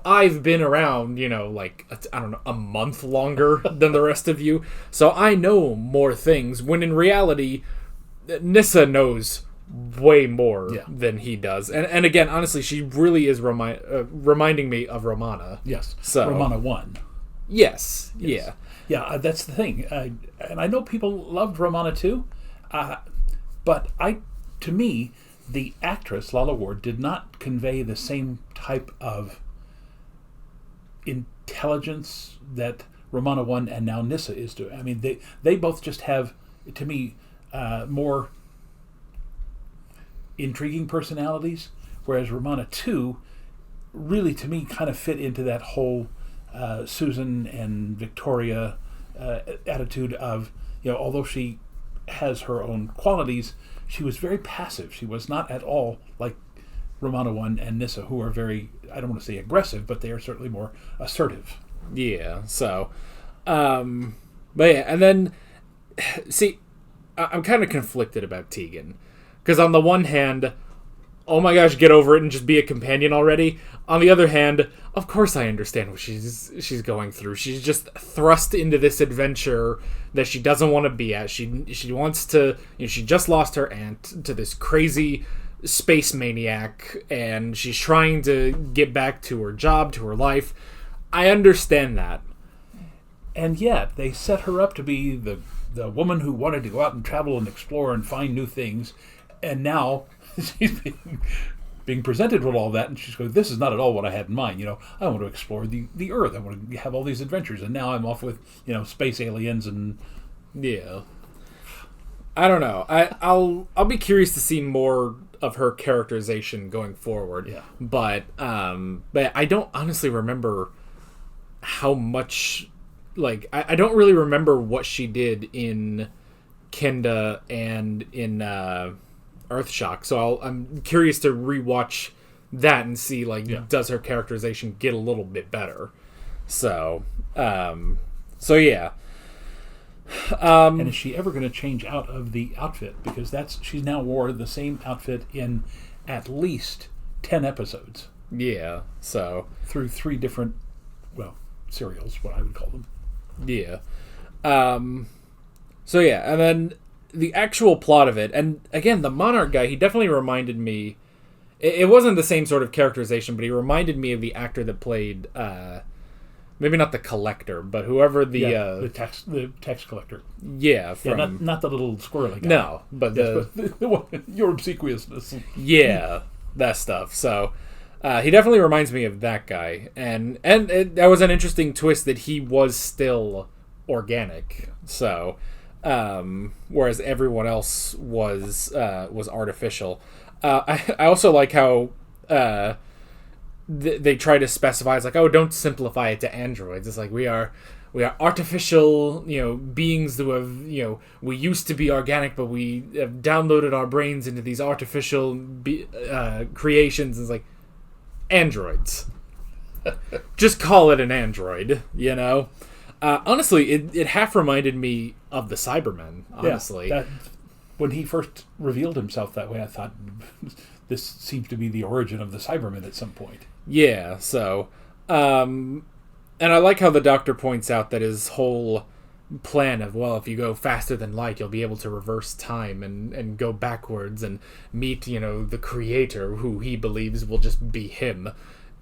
I've been around, I don't know, a month longer than the rest of you, so I know more things, when in reality, Nyssa knows way more than he does. And again, honestly, she really is reminding me of Romana. Yes, so Romana 1. Yes, yeah. Yeah, that's the thing. And I know people loved Romana 2, but to me, the actress, Lala Ward, did not convey the same type of intelligence that Romana 1 and now Nyssa is doing. I mean, they both just have, to me, more intriguing personalities, whereas Romana 2 really, to me, kind of fit into that whole Susan and Victoria attitude of, although she has her own qualities, she was very passive. She was not at all like Romana 1 and Nyssa, who are very, I don't want to say aggressive, but they are certainly more assertive. Yeah, so, but yeah, and then, see, I'm kind of conflicted about Tegan, because on the one hand, oh my gosh, get over it and just be a companion already. On the other hand, of course I understand what she's going through. She's just thrust into this adventure that she doesn't want to be at. She wants to, she just lost her aunt to this crazy space maniac, and she's trying to get back to her job, to her life. I understand that. And yet, they set her up to be the woman who wanted to go out and travel and explore and find new things, and now she's being presented with all that, and she's going, this is not at all what I had in mind. I want to explore the Earth. I want to have all these adventures, and now I'm off with, space aliens and... Yeah. I don't know. I'll be curious to see more of her characterization going forward. Yeah. But I don't honestly remember how much, I don't really remember what she did in Kenda and in Earthshock. So I'm curious to rewatch that and see does her characterization get a little bit better. So yeah. And is she ever going to change out of the outfit? Because she's now wore the same outfit in at least 10 episodes. Yeah, so... Through 3 different, serials, what I would call them. Yeah. So yeah, and then the actual plot of it, and again, the Monarch guy, he definitely reminded me, it wasn't the same sort of characterization, but he reminded me of the actor that played maybe not the Collector, but whoever the tax collector. Yeah, not the little squirrely guy. No, but the one, your obsequiousness. Yeah, that stuff. So he definitely reminds me of that guy, and that was an interesting twist that he was still organic. So whereas everyone else was artificial. I also like how they try to specify. It's like, oh, don't simplify it to androids. It's like we are artificial, beings who have, we used to be organic, but we have downloaded our brains into these artificial creations. It's like androids. Just call it an android, Honestly, it half reminded me of the Cybermen, honestly. Yeah, when he first revealed himself that way, I thought this seems to be the origin of the Cybermen at some point. Yeah, so... and I like how the Doctor points out that his whole plan of, well, if you go faster than light, you'll be able to reverse time and go backwards and meet, the Creator, who he believes will just be him.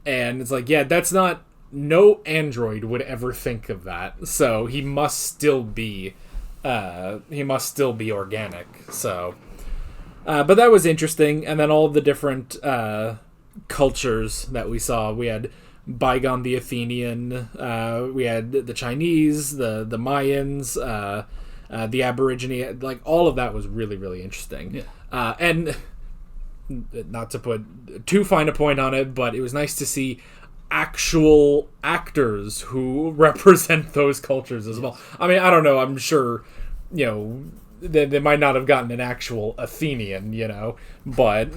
And it's like, yeah, that's not... No android would ever think of that. So he must still be organic. So, but that was interesting. And then all the different cultures that we saw. We had Bygone the Athenian. We had the Chinese, the Mayans, the Aborigine. Like all of that was really, really interesting. Yeah. And not to put too fine a point on it, but it was nice to see actual actors who represent those cultures as well. I mean, I don't know. I'm sure, they might not have gotten an actual Athenian, but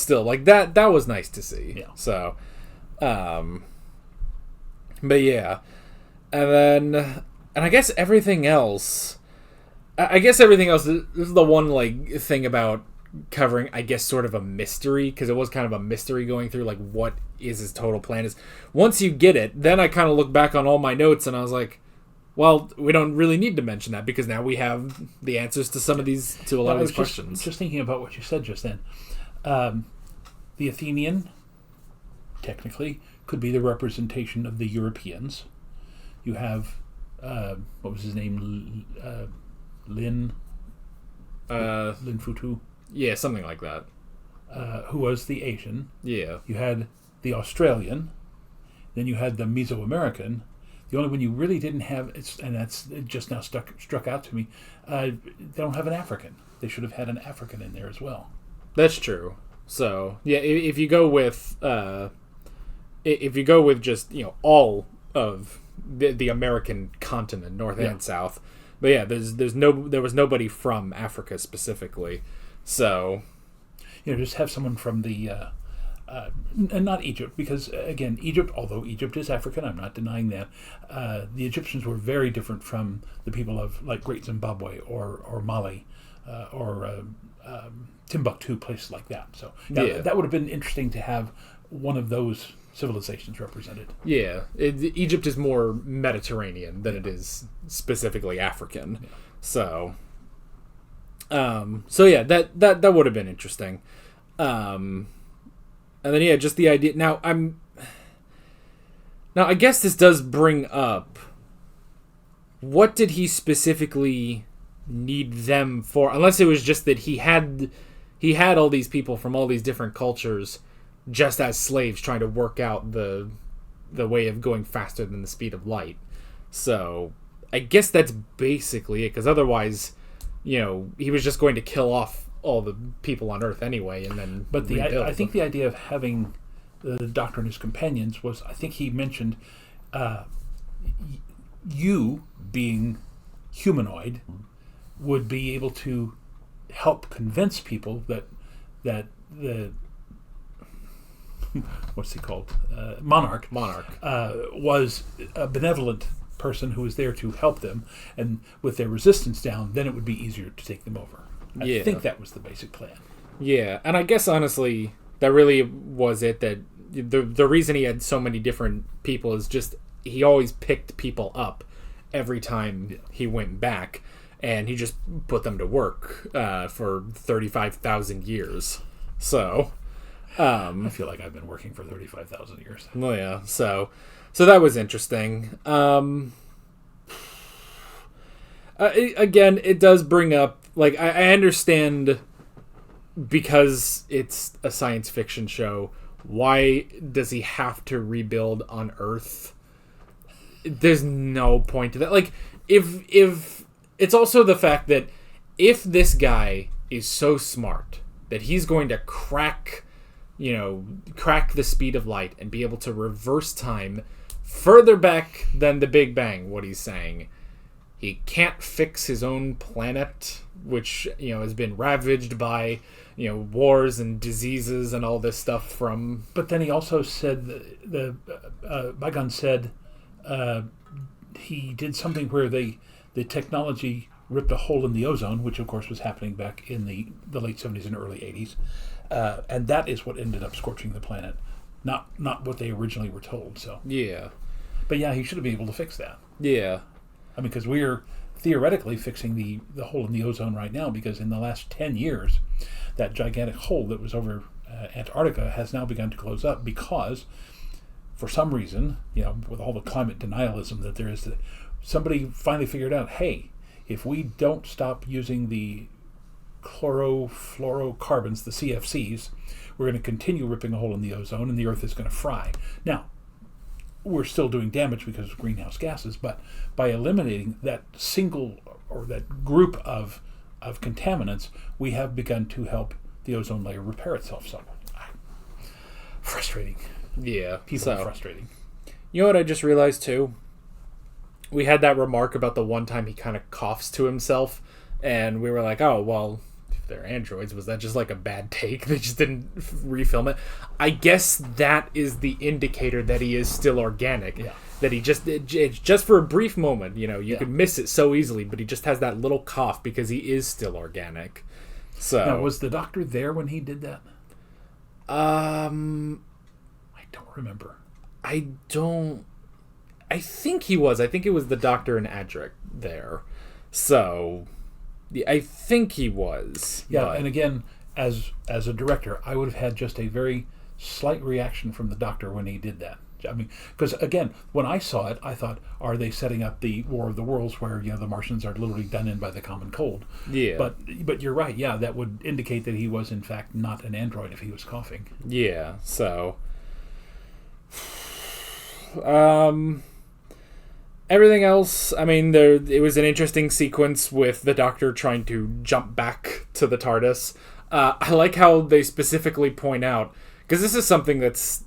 still, like that was nice to see. Yeah. So, but yeah, and I guess everything else. This is the one thing about covering, I guess, sort of a mystery, because it was kind of a mystery going through what is his total plan. Is once you get it, then I kind of look back on all my notes and I was like, well, we don't really need to mention that because now we have the answers to a lot of these questions. Just thinking about what you said just then. The Athenian technically could be the representation of the Europeans. You have what was his name, Lin Futu. Yeah, something like that. Who was the Asian. Yeah. You had the Australian. Then you had the Mesoamerican. The only one you really didn't have, it just now struck out to me, they don't have an African. They should have had an African in there as well. That's true. So, yeah, if you go with just, all of the American continent, north and south, but yeah, there was nobody from Africa specifically. So, just have someone from the, and not Egypt, because again, Egypt, although Egypt is African, I'm not denying that. The Egyptians were very different from the people of Great Zimbabwe or Mali, or Timbuktu, places like that. So that would have been interesting to have one of those civilizations represented. Yeah, Egypt is more Mediterranean than it is specifically African. Yeah. So yeah, that would have been interesting. And then just the idea. Now I guess this does bring up, what did he specifically need them for? Unless it was just that he had all these people from all these different cultures just as slaves trying to work out the way of going faster than the speed of light. So I guess that's basically it, because otherwise, he was just going to kill off all the people on Earth anyway, and then rebuild. I think the idea of having the Doctor and his companions was, I think he mentioned, you being humanoid would be able to help convince people that the what's he called, monarch was a benevolent person who was there to help them, and with their resistance down, then it would be easier to take them over. I think that was the basic plan. Yeah, and I guess honestly, that really was it. That the reason he had so many different people is just he always picked people up every time he went back, and he just put them to work for 35,000 years. So, I feel like I've been working for 35,000 years. Well, yeah. So that was interesting. Again, it does bring up, like, I understand, because it's a science fiction show, why does he have to rebuild on Earth? There's no point to that. Like, if it's also the fact that if this guy is so smart that he's going to crack the speed of light and be able to reverse time further back than the Big Bang, what he's saying, he can't fix his own planet, which, has been ravaged by, wars and diseases and all this stuff from... But then he also said, Bygone said, he did something where the technology ripped a hole in the ozone, which of course was happening back in the late 70s and early 80s. And that is what ended up scorching the planet, not what they originally were told. So yeah, but yeah, he should have been able to fix that. Yeah, I mean, because we're theoretically fixing the hole in the ozone right now, because in the last 10 years, that gigantic hole that was over Antarctica has now begun to close up because, for some reason, with all the climate denialism that there is, somebody finally figured out, hey, if we don't stop using the chlorofluorocarbons, the CFCs, we're going to continue ripping a hole in the ozone and the Earth is going to fry. Now, we're still doing damage because of greenhouse gases, but by eliminating that single or that group of contaminants, we have begun to help the ozone layer repair itself somewhat. Frustrating. Yeah. People are frustrating. You know what I just realized too? We had that remark about the one time he kind of coughs to himself, and we were like, oh, well, if they're androids, was that just like a bad take? They just didn't refilm it. I guess that is the indicator that he is still organic. Yeah. That he it's just for a brief moment, you could miss it so easily, but he just has that little cough because he is still organic. So now, was the doctor there when he did that? I don't remember. I think he was. I think it was the doctor and Adric there. So I think he was. Yeah, but... and again, as a director, I would have had just a very slight reaction from the doctor when he did that. I mean, because again, when I saw it, I thought, are they setting up the War of the Worlds where the Martians are literally done in by the common cold? Yeah. But you're right. Yeah, that would indicate that he was in fact not an android if he was coughing. Yeah. So. Everything else, I mean, it was an interesting sequence with the Doctor trying to jump back to the TARDIS. I like how they specifically point out, because this is something that's,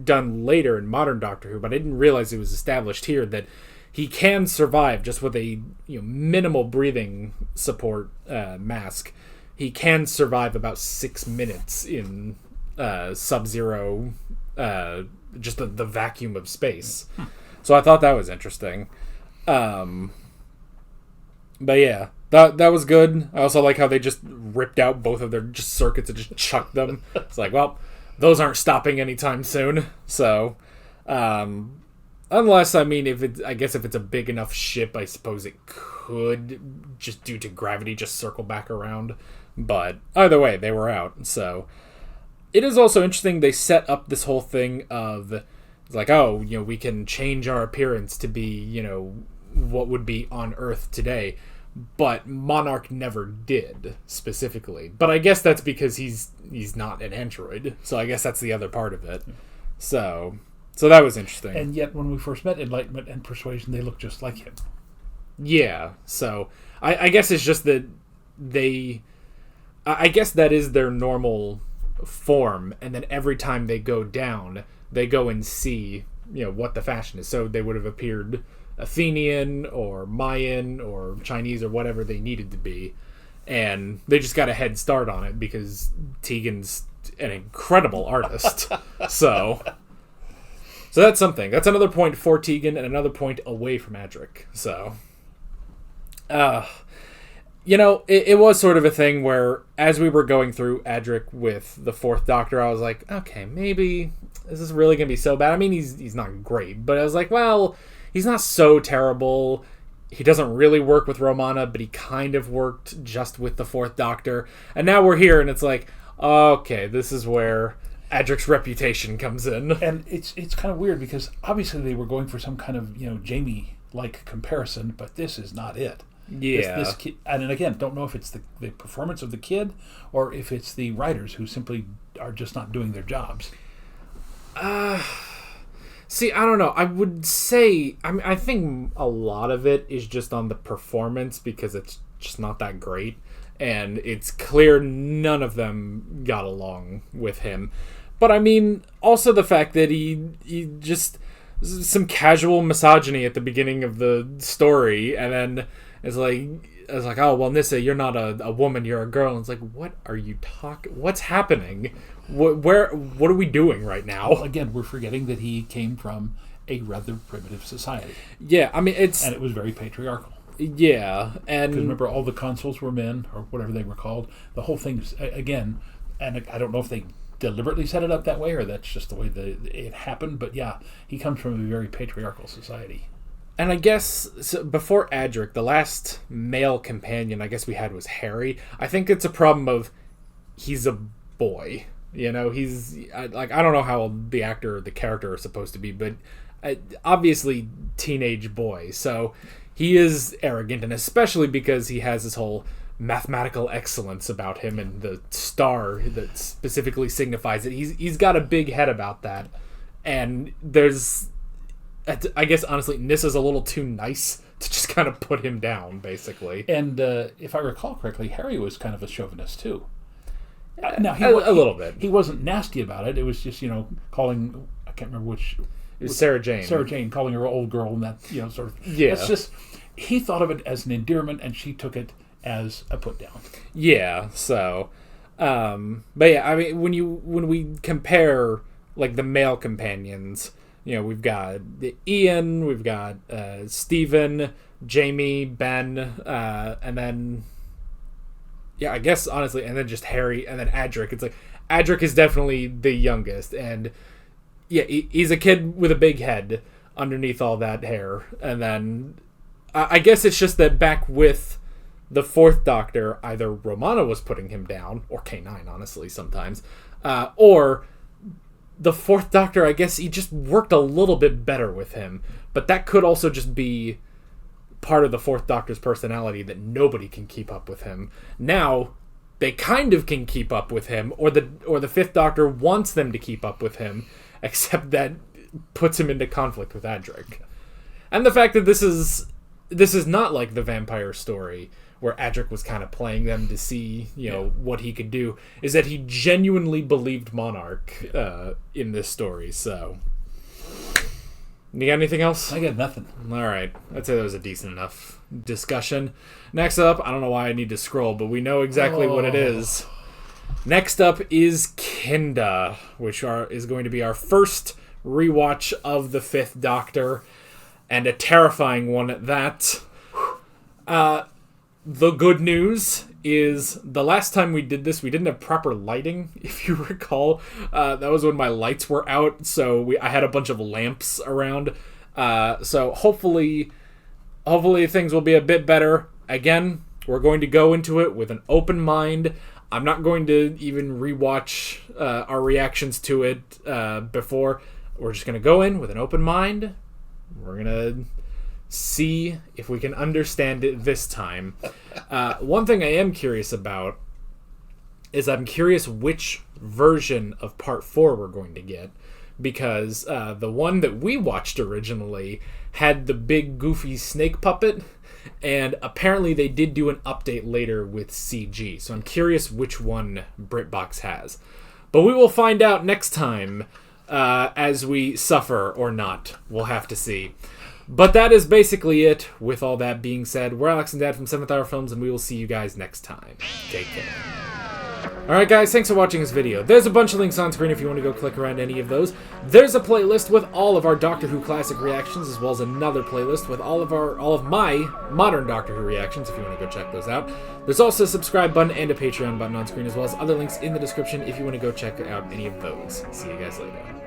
done later in modern Doctor Who, but I didn't realize it was established here, that he can survive just with a minimal breathing support mask. He can survive about 6 minutes in sub-zero, just the vacuum of space. So I thought that was interesting. But yeah, that was good. I also like how they just ripped out both of their just circuits and just chucked them. It's like, well, those aren't stopping anytime soon. So, unless, I mean, if it's a big enough ship, I suppose it could, just due to gravity, just circle back around. But either way, they were out. So it is also interesting they set up this whole thing of, it's like, oh, we can change our appearance to be, what would be on Earth today. But Monarch never did, specifically. But I guess that's because he's not an android. So I guess that's the other part of it. So that was interesting. And yet, when we first met Enlightenment and Persuasion, they look just like him. Yeah, so I guess it's just that I guess that is their normal form, and then every time they go down, they go and see, what the fashion is. So they would have appeared Athenian or Mayan or Chinese or whatever they needed to be, and they just got a head start on it because Tegan's an incredible artist. so that's something. That's another point for Tegan and another point away from Adric. So it was sort of a thing where as we were going through Adric with the Fourth Doctor, I was like, okay, maybe is this really gonna be so bad? I mean, he's not great, but I was like, well, he's not so terrible. He doesn't really work with Romana, but he kind of worked just with the Fourth Doctor. And now we're here, and it's like, okay, this is where Adric's reputation comes in. And it's kind of weird because obviously they were going for some kind of, Jamie-like comparison, but this is not it. Yeah. This kid, and again, don't know if it's the performance of the kid or if it's the writers who simply are just not doing their jobs. See, I don't know. I would say, I think a lot of it is just on the performance because it's just not that great. And it's clear none of them got along with him. But I mean, also the fact that he just, some casual misogyny at the beginning of the story, and then it's like, oh, well, Nissa, you're not a woman, you're a girl. And it's like, what are you talking? What's happening? What are we doing right now? Well, again, we're forgetting that he came from a rather primitive society. Yeah, I mean, and it was very patriarchal. Yeah, and because remember, all the consuls were men, or whatever they were called. The whole thing, again, and I don't know if they deliberately set it up that way or that's just the way that it happened. But yeah, he comes from a very patriarchal society. And I guess before Adric, the last male companion I guess we had was Harry. I think it's a problem of he's a boy. He's I don't know how old the actor or the character are supposed to be, but obviously teenage boy. So he is arrogant, and especially because he has this whole mathematical excellence about him and the star that specifically signifies it. He's got a big head about that. And there's, I guess, honestly, Nissa's a little too nice to just kind of put him down, basically. And if I recall correctly, Harry was kind of a chauvinist, too. Now, a little bit. He wasn't nasty about it. It was just, calling, I can't remember which... It was Sarah Jane. Sarah Jane, calling her old girl and that, sort of... Yeah. It's just, he thought of it as an endearment, and she took it as a put down. Yeah, so... but yeah, I mean, when we compare, like, the male companions, we've got Ian, we've got Stephen, Jamie, Ben, and then... Yeah, I guess, honestly, and then just Harry, and then Adric. It's like, Adric is definitely the youngest, and yeah, he's a kid with a big head underneath all that hair. And then, I guess it's just that back with the Fourth Doctor, either Romana was putting him down, or K9, honestly, sometimes, or the Fourth Doctor, I guess he just worked a little bit better with him. But that could also just be part of the Fourth Doctor's personality that nobody can keep up with him. Now they kind of can keep up with him, or the Fifth Doctor wants them to keep up with him, except that puts him into conflict with Adric. And the fact that this is not like the vampire story where Adric was kind of playing them to see what he could do, is that he genuinely believed Monarch in this story. So you got anything else? I got nothing. All right. I'd say that was a decent enough discussion. Next up, I don't know why I need to scroll, but we know exactly what it is. Next up is Kinda, which is going to be our first rewatch of the Fifth Doctor, and a terrifying one at that. The good news is the last time we did this, we didn't have proper lighting, if you recall. That was when my lights were out, so I had a bunch of lamps around. So hopefully things will be a bit better. Again, we're going to go into it with an open mind. I'm not going to even rewatch our reactions to it before. We're just going to go in with an open mind. We're going to see if we can understand it this time. One thing I am curious about is I'm curious which version of Part 4 we're going to get, because the one that we watched originally had the big goofy snake puppet, and apparently they did do an update later with CG, so I'm curious which one BritBox has. But we will find out next time as we suffer or not. We'll have to see. But that is basically it. With all that being said, we're Alex and Dad from 7th Hour Films, and we will see you guys next time. Take care. Alright guys, thanks for watching this video. There's a bunch of links on screen if you want to go click around any of those. There's a playlist with all of our Doctor Who classic reactions, as well as another playlist with all of my modern Doctor Who reactions if you want to go check those out. There's also a subscribe button and a Patreon button on screen, as well as other links in the description if you want to go check out any of those. See you guys later.